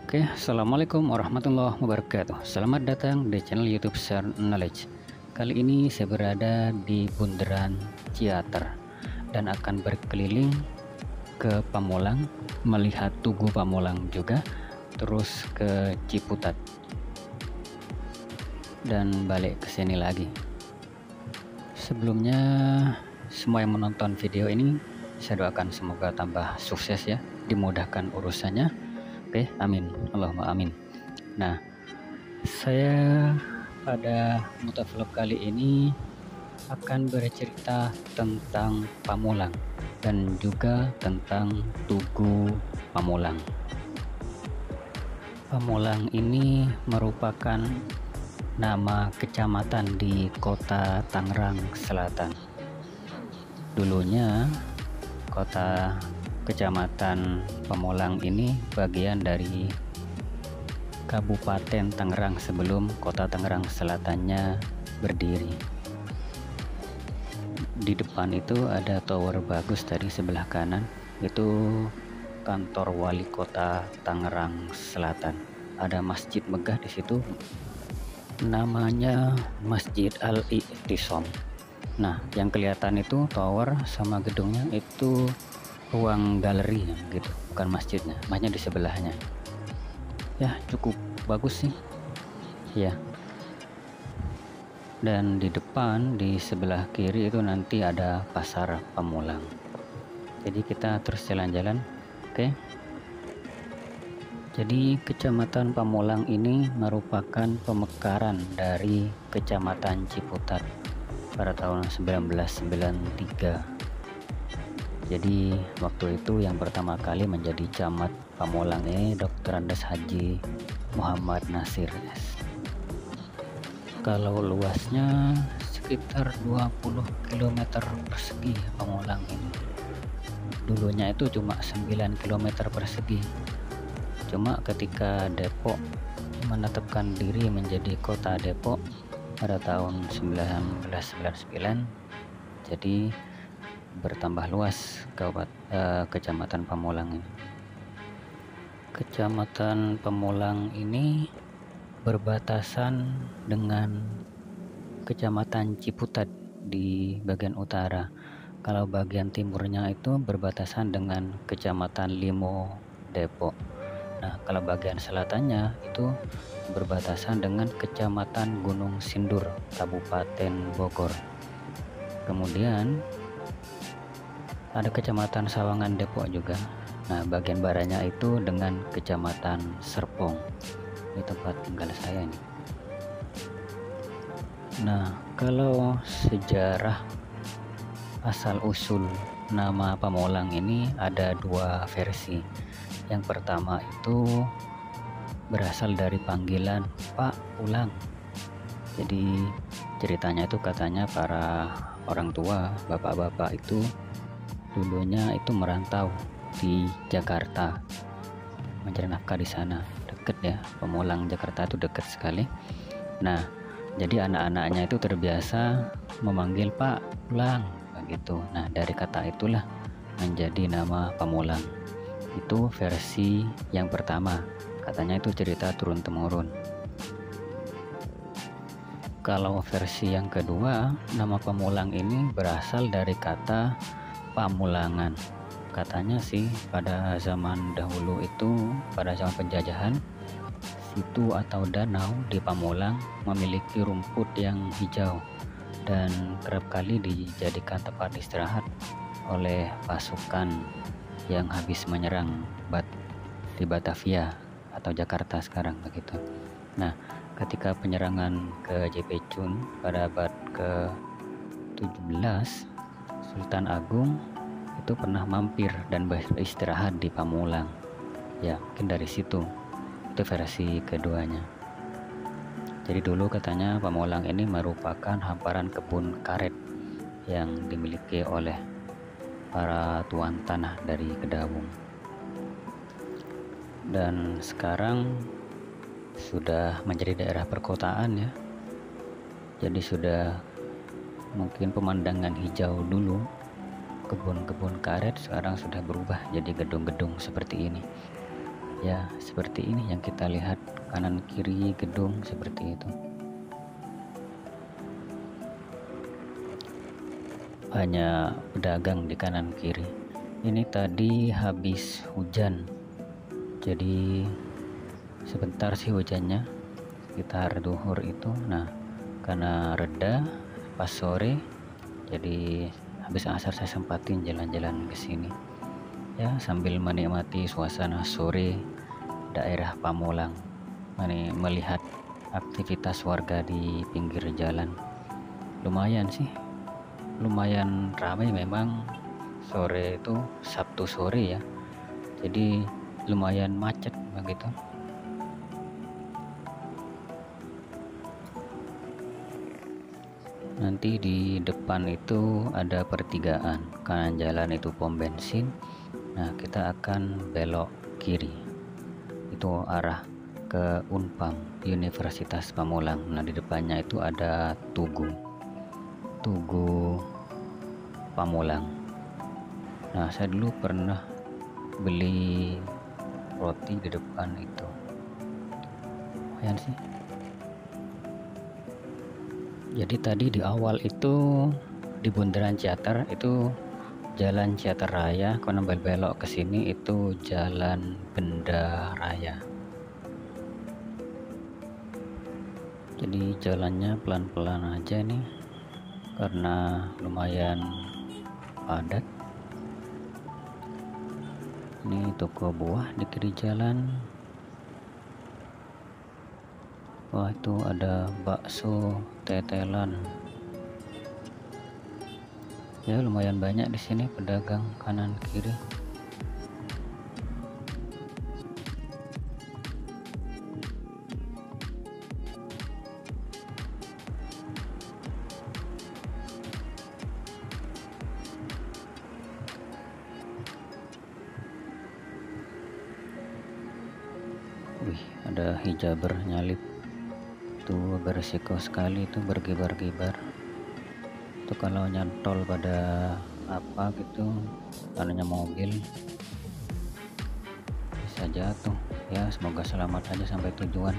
Oke, assalamualaikum warahmatullahi wabarakatuh. Selamat datang di channel YouTube Share Knowledge. Kali ini saya berada di Bundaran Ciater dan akan berkeliling ke Pamulang, melihat Tugu Pamulang juga, terus ke Ciputat dan balik ke sini lagi. Sebelumnya, semua yang menonton video ini saya doakan semoga tambah sukses ya, dimudahkan urusannya. Oke, amin, Allahumma amin. Nah, saya pada motovlog kali ini akan bercerita tentang Pamulang dan juga tentang Tugu Pamulang. Pamulang ini merupakan nama kecamatan di kota Tangerang Selatan. Dulunya Kecamatan Pamulang ini bagian dari Kabupaten Tangerang sebelum kota Tangerang Selatannya berdiri. Di depan itu ada tower bagus tadi sebelah kanan, itu kantor wali kota Tangerang Selatan. Ada masjid megah di situ, namanya Masjid Al-I'tisam. Nah, yang kelihatan itu tower sama gedungnya itu ruang galeri gitu, bukan masjidnya, masjidnya di sebelahnya. Ya, cukup bagus sih ya. Dan di depan di sebelah kiri itu nanti ada pasar Pamulang. Jadi kita terus jalan-jalan. Oke. Jadi Kecamatan Pamulang ini merupakan pemekaran dari Kecamatan Ciputat pada tahun 1993. Jadi waktu itu yang pertama kali menjadi camat Pamulang ini Dr. Andes Haji Muhammad Nasir S. Kalau luasnya sekitar 20 km persegi Pamulang ini. Dulunya itu cuma 9 km persegi. Cuma ketika Depok menetapkan diri menjadi kota Depok pada tahun 1999, jadi bertambah luas Kecamatan Pamulang ini. Kecamatan Pamulang ini berbatasan dengan Kecamatan Ciputat di bagian utara. Kalau bagian timurnya itu berbatasan dengan Kecamatan Limo Depok. Nah, kalau bagian selatannya itu berbatasan dengan Kecamatan Gunung Sindur, Kabupaten Bogor. Kemudian ada Kecamatan Sawangan Depok juga. Nah, bagian baratnya itu dengan Kecamatan Serpong. Ini tempat tinggal saya nih. Nah, kalau sejarah asal usul nama Pamulang ini ada dua versi. Yang pertama itu berasal dari panggilan Pak Ulang. Jadi ceritanya itu katanya para orang tua, bapak-bapak itu dulunya itu merantau di Jakarta, mencari nafkah di sana. Deket ya, Pamulang Jakarta itu deket sekali. Nah, jadi anak-anaknya itu terbiasa memanggil Pak Ulang begitu. Nah, dari kata itulah menjadi nama Pamulang. Itu versi yang pertama, katanya itu cerita turun temurun. Kalau versi yang kedua, nama Pamulang ini berasal dari kata pamulangan. Katanya sih pada zaman dahulu itu, pada zaman penjajahan, situ atau danau di Pamulang memiliki rumput yang hijau dan kerap kali dijadikan tempat istirahat oleh pasukan yang habis menyerang di Batavia atau Jakarta sekarang begitu. Nah, ketika penyerangan ke Jepecun pada abad ke-17, Sultan Agung itu pernah mampir dan beristirahat di Pamulang. Ya, mungkin dari situ. Itu versi keduanya. Jadi dulu katanya Pamulang ini merupakan hamparan kebun karet yang dimiliki oleh para tuan tanah dari Kedawung. Dan sekarang sudah menjadi daerah perkotaan ya. Jadi sudah mungkin pemandangan hijau dulu, kebun-kebun karet sekarang sudah berubah jadi gedung-gedung seperti ini. Ya, seperti ini yang kita lihat, kanan kiri gedung seperti itu. Banyak pedagang di kanan kiri. Ini tadi habis hujan, jadi sebentar sih hujannya, sekitar duhur itu. Nah, karena reda pas sore, jadi habis asar saya sempatin jalan-jalan ke sini ya, sambil menikmati suasana sore daerah Pamulang, melihat aktivitas warga di pinggir jalan. Lumayan sih, lumayan ramai memang. Sore itu Sabtu sore ya, jadi lumayan macet begitu. Nanti di depan itu ada pertigaan, kanan jalan itu pom bensin. Nah, kita akan belok kiri, itu arah ke Unpam, Universitas Pamulang. Nah, di depannya itu ada Tugu Pamulang. Nah, saya dulu pernah beli roti di depan itu, lumayan sih. Jadi tadi di awal itu di bundaran Ciater itu Jalan Ciater Raya, kalau belok ke sini itu Jalan Benda Raya. Jadi jalannya pelan-pelan aja nih, karena lumayan padat. Ini toko buah di kiri jalan. Wah, itu ada bakso tetelan. Ya, lumayan banyak di sini pedagang kanan kiri. Wih, ada hijaber nyalip tuh, berisiko sekali itu, bergibar-gibar. Itu kalau nyantol pada apa gitu, karenanya mobil bisa jatuh ya. Semoga selamat aja sampai tujuan.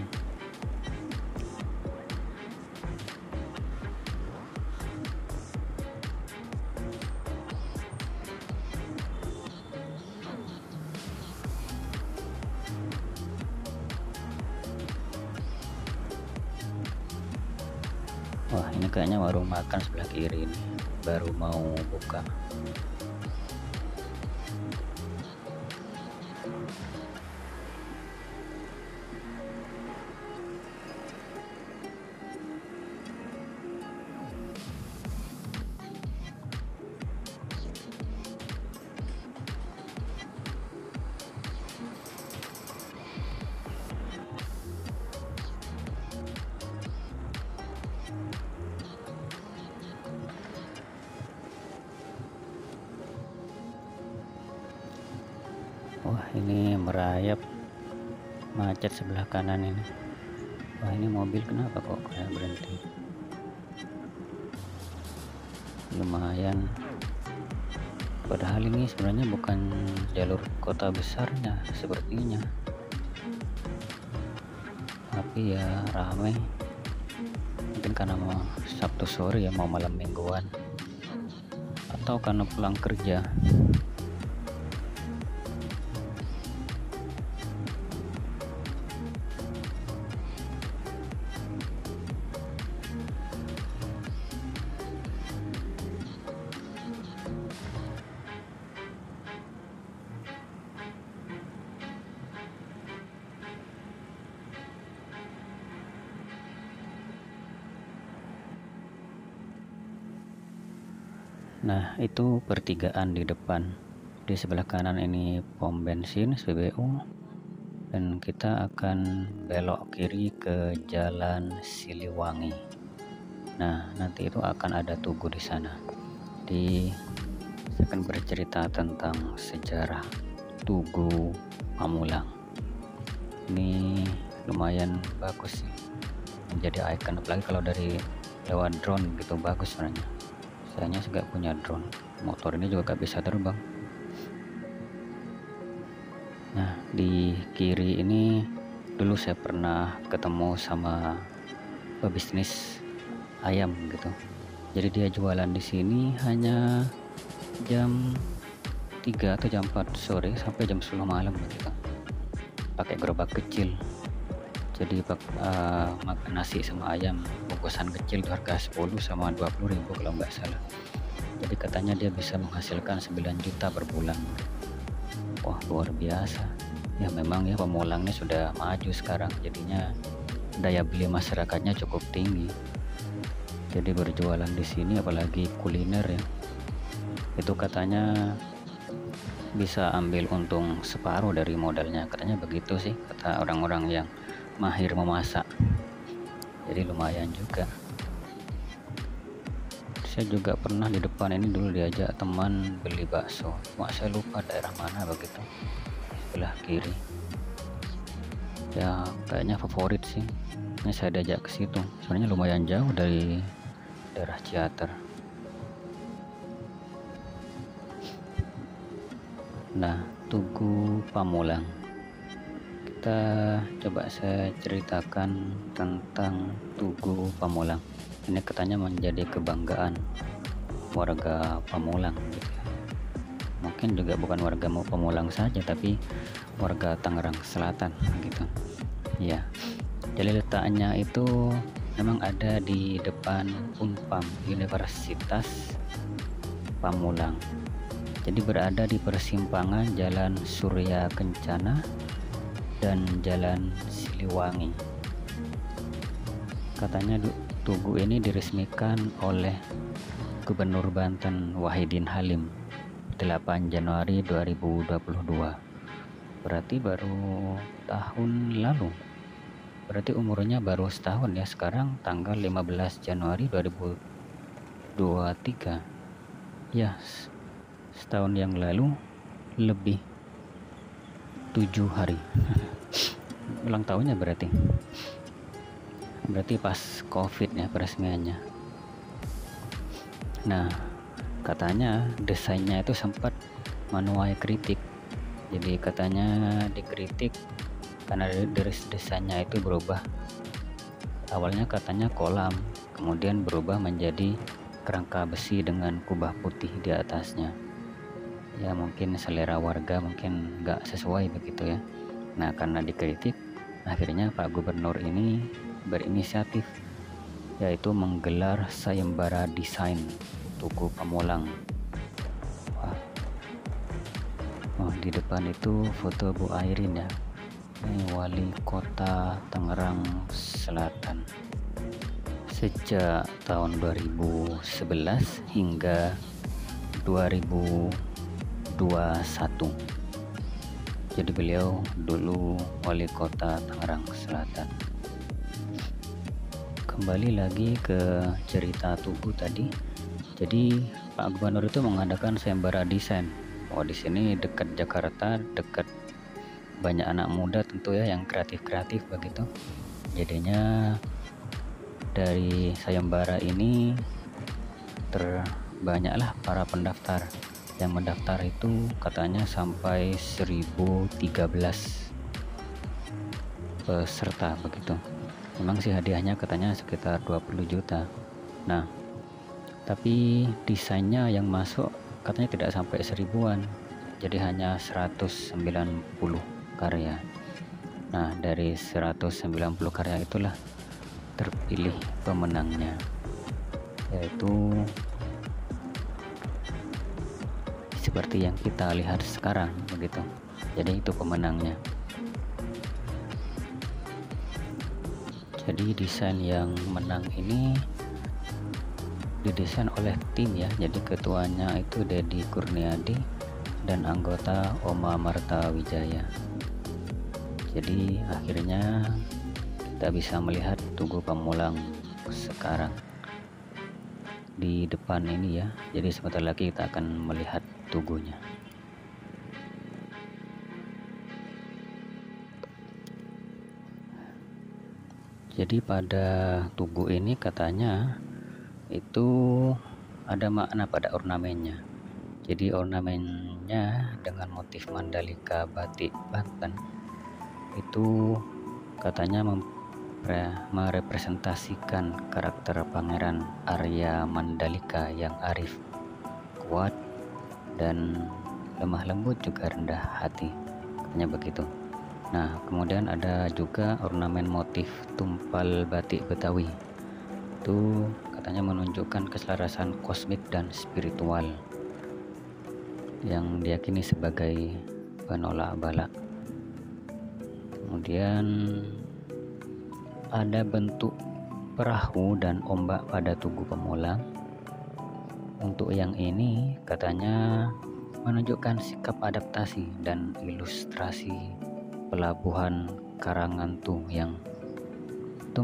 Wah, ini kayaknya warung makan sebelah kiri ini baru mau buka. Wah, ini merayap, macet sebelah kanan ini. Wah, ini mobil kenapa kok kayak berhenti? Lumayan, padahal ini sebenarnya bukan jalur kota besarnya sepertinya, tapi ya ramai. Mungkin karena mau Sabtu sore ya, mau malam mingguan, atau karena pulang kerja. Nah, itu pertigaan di depan. Di sebelah kanan ini pom bensin SPBU, dan kita akan belok kiri ke Jalan Siliwangi. Nah, nanti itu akan ada Tugu di sana. Saya akan bercerita tentang sejarah Tugu Pamulang. Ini lumayan bagus sih, menjadi ikon, apalagi kalau dari lewat drone gitu, bagus sebenarnya. Sayangnya sih gak punya drone, motor ini juga gak bisa terbang. Nah, Di kiri ini dulu saya pernah ketemu sama pebisnis ayam gitu. Jadi dia jualan di sini hanya jam 3 atau jam 4 sore sampai jam 10 malam gitu. Pakai gerobak kecil. Jadi makan nasi sama ayam bungkusan kecil harga 10 sama 20.000 kalau nggak salah. Jadi katanya dia bisa menghasilkan 9 juta per bulan. Wah, luar biasa. Ya memang ya Pemulangnya sudah maju sekarang, jadinya daya beli masyarakatnya cukup tinggi. Jadi berjualan di sini apalagi kuliner ya, itu katanya bisa ambil untung separuh dari modalnya, katanya begitu sih kata orang-orang yang mahir memasak. Jadi lumayan juga. Saya juga pernah di depan ini dulu diajak teman beli bakso, cuma saya lupa daerah mana begitu, sebelah kiri ya, kayaknya favorit sih ini saya diajak ke situ. Sebenarnya lumayan jauh dari daerah Ciater. Nah, Tugu Pamulang, kita coba saya ceritakan tentang Tugu Pamulang. Ini katanya menjadi kebanggaan warga Pamulang gitu ya. Mungkin juga bukan warga Pamulang saja, tapi warga Tangerang Selatan gitu ya. Jadi letaknya itu memang ada di depan Unpam, Universitas Pamulang. Jadi berada di persimpangan Jalan Surya Kencana dan Jalan Siliwangi. Katanya tugu ini diresmikan oleh Gubernur Banten Wahidin Halim 8 Januari 2022. Berarti baru tahun lalu. Berarti umurnya baru setahun ya, sekarang tanggal 15 Januari 2023. Ya, setahun yang lalu lebih 7 hari. Ulang tahunnya berarti pas COVID ya peresmiannya. Nah, katanya desainnya itu sempat menuai kritik. Jadi katanya dikritik karena dari desainnya itu berubah. Awalnya katanya kolam, kemudian berubah menjadi kerangka besi dengan kubah putih di atasnya. Ya mungkin selera warga mungkin nggak sesuai begitu ya. Nah, karena dikritik, akhirnya Pak Gubernur ini berinisiatif, yaitu menggelar sayembara desain Tugu Pamulang. Di depan itu foto Bu Airin ya, ini Wali Kota Tangerang Selatan sejak tahun 2011 hingga 2021. Jadi beliau dulu Wali Kota Tangerang Selatan. Kembali lagi ke cerita Tugu tadi. Jadi Pak Gubernur itu mengadakan sayembara desain. Di sini dekat Jakarta, dekat banyak anak muda tentu ya yang kreatif begitu. Jadinya dari sayembara ini terbanyaklah para pendaftar. Yang mendaftar itu katanya sampai 1013 peserta begitu. Memang sih hadiahnya katanya sekitar 20 juta. Nah, tapi desainnya yang masuk katanya tidak sampai 1000-an, jadi hanya 190 karya. Nah, dari 190 karya itulah terpilih pemenangnya, yaitu seperti yang kita lihat sekarang begitu. Jadi itu pemenangnya. Jadi desain yang menang ini didesain oleh tim ya. Jadi ketuanya itu Dedi Kurniadi dan anggota Oma Marta Wijaya. Jadi akhirnya kita bisa melihat Tugu Pamulang sekarang di depan ini ya. Jadi sebentar lagi kita akan melihat tugunya. Jadi pada tugu ini katanya itu ada makna pada ornamennya. Jadi ornamennya tugunya dengan motif Mandalika batik Banten itu katanya merepresentasikan karakter Pangeran Arya Mandalika yang arif, kuat, dan lemah lembut juga rendah hati, katanya begitu. Nah, kemudian ada juga ornamen motif tumpal batik Betawi. Itu katanya menunjukkan keselarasan kosmik dan spiritual yang diyakini sebagai penolak bala. Kemudian ada bentuk perahu dan ombak pada tugu Pamulang. Untuk yang ini katanya menunjukkan sikap adaptasi dan ilustrasi pelabuhan Karangantu yang itu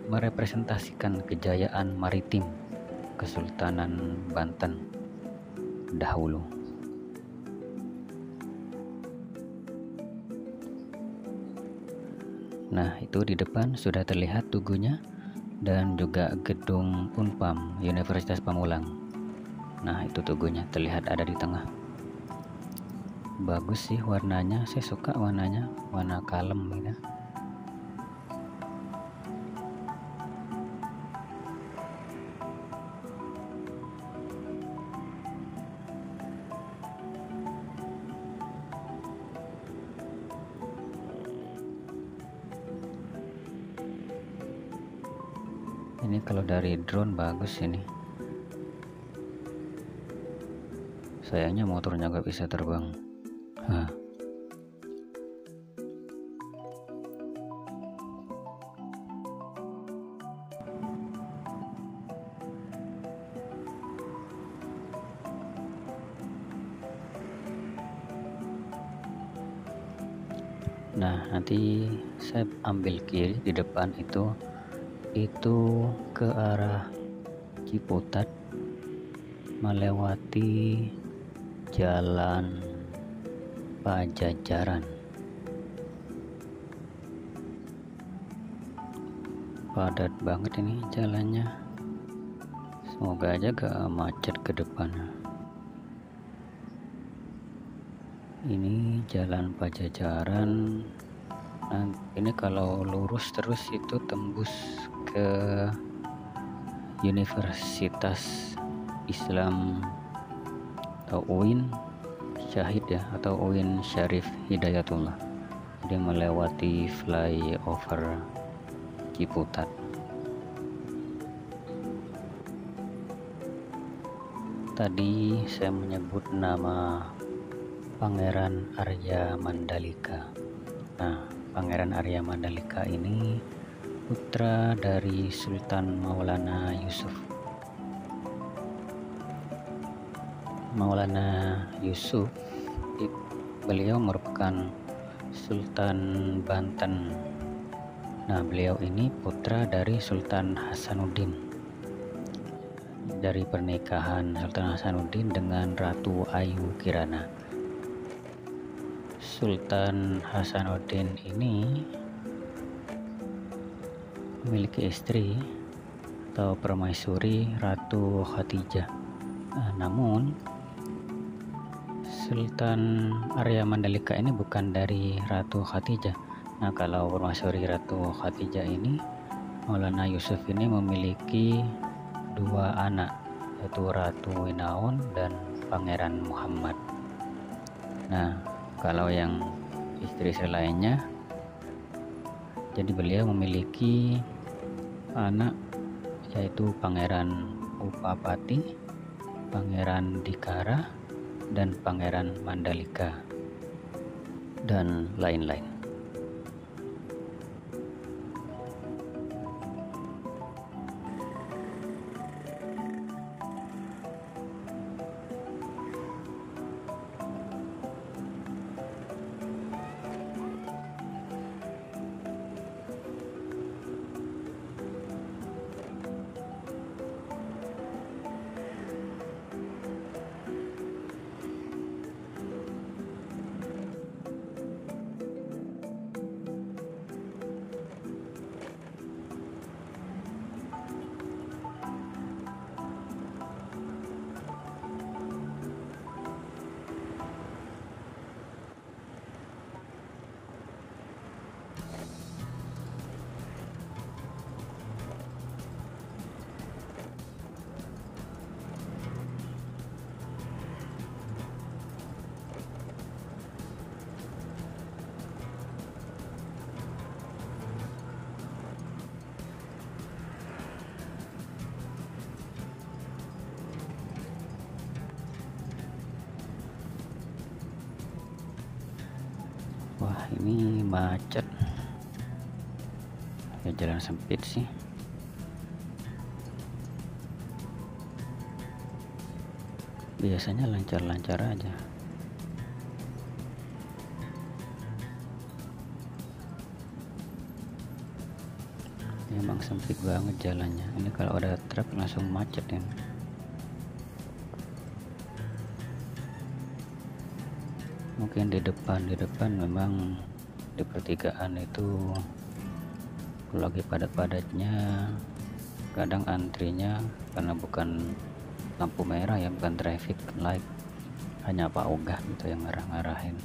merepresentasikan kejayaan maritim Kesultanan Banten dahulu. Nah, itu di depan sudah terlihat tugunya dan juga gedung Unpam Universitas Pamulang. Nah, itu tugunya terlihat ada di tengah. Bagus sih warnanya, saya suka warnanya, warna kalem gitu. Ini kalau dari drone bagus ini. Sayangnya motornya nggak bisa terbang. Nah, nanti saya ambil kiri di depan itu ke arah Ciputat melewati Jalan Pajajaran. Padat banget ini jalannya. Semoga aja gak macet ke depannya. Ini Jalan Pajajaran. Nah, ini kalau lurus terus itu tembus ke Universitas Islam atau UIN Syahid ya, atau UIN Syarif Hidayatullah. Dia melewati flyover Ciputat. Tadi saya menyebut nama Pangeran Arya Mandalika. Nah, Pangeran Arya Mandalika ini putra dari Sultan Maulana Yusuf. Maulana Yusuf beliau merupakan Sultan Banten. Nah, beliau ini putra dari Sultan Hasanuddin, dari pernikahan Sultan Hasanuddin dengan Ratu Ayu Kirana. Sultan Hasanuddin ini memiliki istri atau permaisuri Ratu Khatijah. Namun Sultan Arya Mandalika ini bukan dari Ratu Khatijah. Nah, kalau permaisuri Ratu Khatijah ini, Maulana Yusuf ini memiliki dua anak, yaitu Ratu Winaun dan Pangeran Muhammad. Nah, kalau yang istri selainnya, jadi beliau memiliki anak yaitu Pangeran Upapati, Pangeran Dikara, dan Pangeran Mandalika, dan lain-lain. ini macet ya, jalan sempit sih. Biasanya lancar-lancar aja. Emang sempit banget jalannya. Ini kalau ada truk langsung macet ya. Mungkin di depan memang di pertigaan itu lagi padat-padatnya, kadang antrinya karena bukan lampu merah ya, bukan traffic light, hanya Pak Ogah gitu yang ngarah-ngarahin.